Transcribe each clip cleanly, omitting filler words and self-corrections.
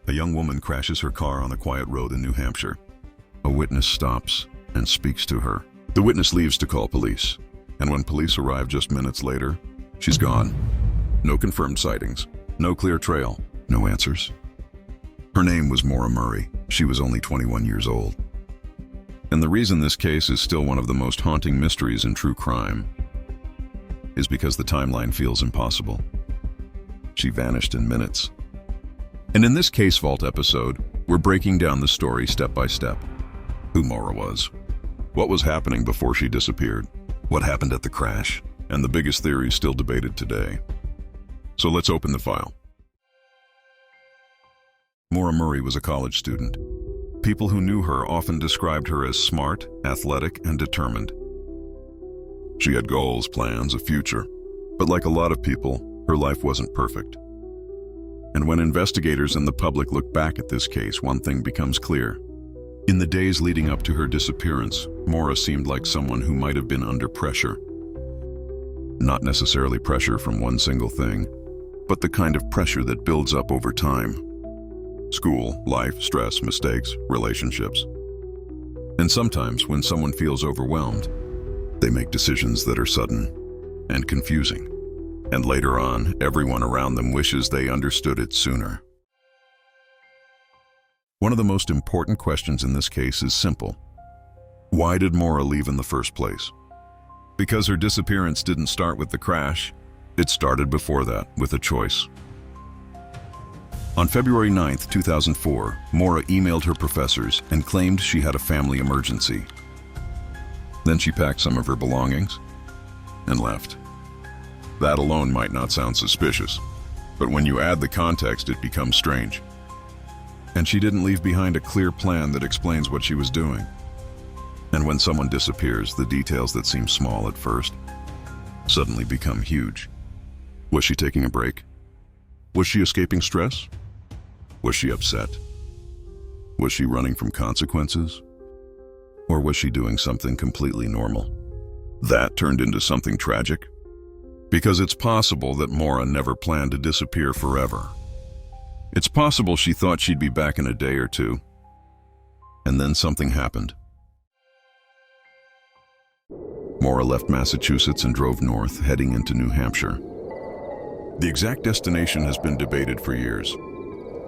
A young woman crashes her car on a quiet road in New Hampshire. A witness stops and speaks to her. The witness leaves to call police, and when police arrive just minutes later, she's gone. No confirmed sightings, no clear trail, no answers. Her name was Maura Murray. She was only 21 years old. And the reason this case is still one of the most haunting mysteries in true crime is because the timeline feels impossible. She vanished in minutes. And in this Case Vault episode, we're breaking down the story step by step. Who Maura was, what was happening before she disappeared, what happened at the crash, and the biggest theories still debated today. So let's open the file. Maura Murray was a college student. People who knew her often described her as smart, athletic, and determined. She had goals, plans, a future. But like a lot of people, her life wasn't perfect. And when investigators and the public look back at this case, one thing becomes clear. In the days leading up to her disappearance, Maura seemed like someone who might have been under pressure. Not necessarily pressure from one single thing, but the kind of pressure that builds up over time. School, life, stress, mistakes, relationships. And sometimes when someone feels overwhelmed, they make decisions that are sudden and confusing. And later on, everyone around them wishes they understood it sooner. One of the most important questions in this case is simple. Why did Maura leave in the first place? Because her disappearance didn't start with the crash. It started before that, with a choice. On February 9, 2004, Maura emailed her professors and claimed she had a family emergency. Then she packed some of her belongings and left. That alone might not sound suspicious, but when you add the context, it becomes strange. And she didn't leave behind a clear plan that explains what she was doing. And when someone disappears, the details that seem small at first suddenly become huge. Was she taking a break? Was she escaping stress? Was she upset? Was she running from consequences? Or was she doing something completely normal? That turned into something tragic. Because it's possible that Maura never planned to disappear forever. It's possible she thought she'd be back in a day or two. And then something happened. Maura left Massachusetts and drove north, heading into New Hampshire. The exact destination has been debated for years,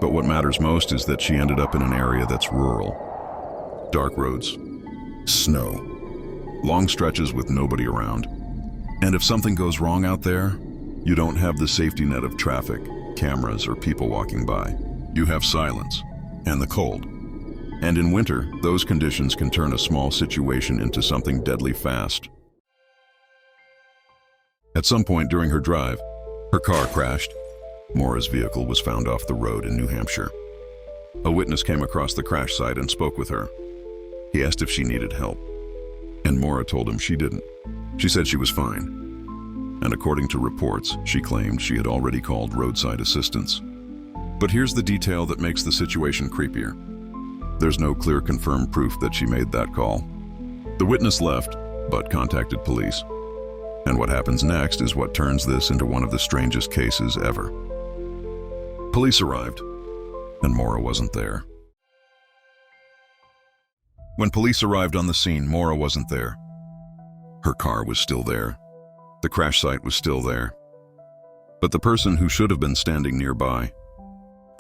but what matters most is that she ended up in an area that's rural. Dark roads, snow, long stretches with nobody around. And if something goes wrong out there, you don't have the safety net of traffic, cameras, or people walking by. You have silence and the cold. And in winter, those conditions can turn a small situation into something deadly fast. At some point during her drive, her car crashed. Maura's vehicle was found off the road in New Hampshire. A witness came across the crash site and spoke with her. He asked if she needed help, and Maura told him she didn't. She said she was fine, and according to reports, she claimed she had already called roadside assistance. But here's the detail that makes the situation creepier. There's no clear confirmed proof that she made that call. The witness left, but contacted police. And what happens next is what turns this into one of the strangest cases ever. Police arrived, and Maura wasn't there. When police arrived on the scene, Maura wasn't there. Her car was still there. The crash site was still there. But the person who should have been standing nearby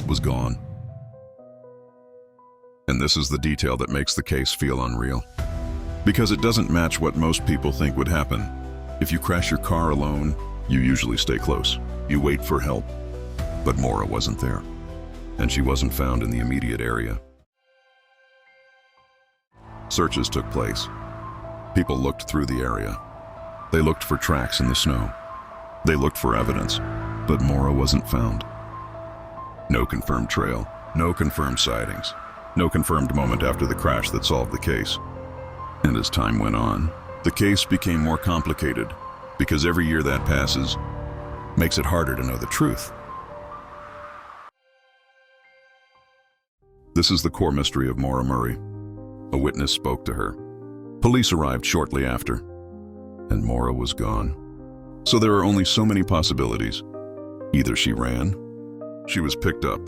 was gone. And this is the detail that makes the case feel unreal. Because it doesn't match what most people think would happen. If you crash your car alone, you usually stay close. You wait for help. But Maura wasn't there, and she wasn't found in the immediate area. Searches took place. People looked through the area. They looked for tracks in the snow. They looked for evidence, but Maura wasn't found. No confirmed trail, no confirmed sightings, no confirmed moment after the crash that solved the case. And as time went on, the case became more complicated because every year that passes makes it harder to know the truth. This is the core mystery of Maura Murray. A witness spoke to her. Police arrived shortly after, and Maura was gone. So there are only so many possibilities. Either she ran, she was picked up,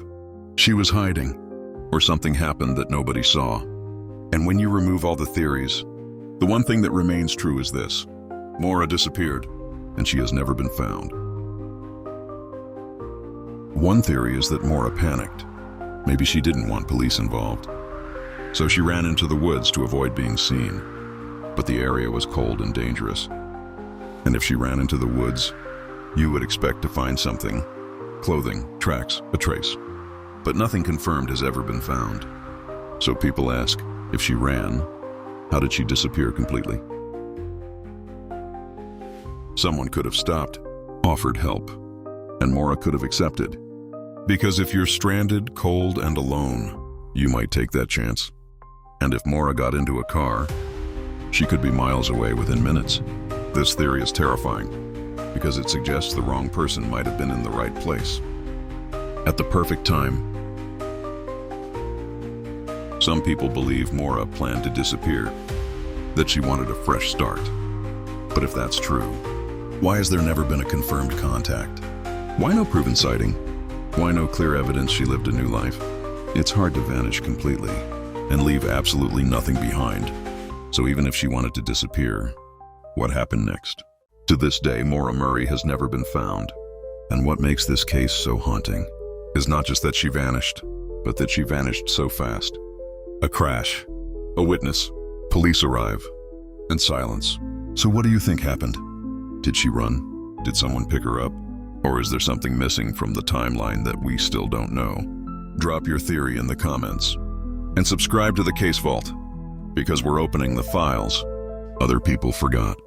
She was hiding, or something happened that nobody saw. And when you remove all the theories, the one thing that remains true is this: Maura disappeared, and she has never been found. One theory is that Maura panicked. Maybe she didn't want police involved, so she ran into the woods to avoid being seen. But the area was cold and dangerous. And if she ran into the woods, you would expect to find something: clothing, tracks, a trace. But nothing confirmed has ever been found. So people ask, if she ran, how did she disappear completely? Someone could have stopped, offered help, and Maura could have accepted. Because if you're stranded, cold, and alone, you might take that chance. And if Maura got into a car, she could be miles away within minutes. This theory is terrifying because it suggests the wrong person might have been in the right place at the perfect time. Some people believe Maura planned to disappear, that she wanted a fresh start. But if that's true, why has there never been a confirmed contact? Why no proven sighting? Why no clear evidence she lived a new life? It's hard to vanish completely and leave absolutely nothing behind. So even if she wanted to disappear, what happened next? To this day, Maura Murray has never been found. And what makes this case so haunting is not just that she vanished, but that she vanished so fast. A crash, a witness, police arrive, and silence. So what do you think happened? Did she run? Did someone pick her up? Or is there something missing from the timeline that we still don't know? Drop your theory in the comments. And subscribe to the Case Vault, because we're opening the files other people forgot.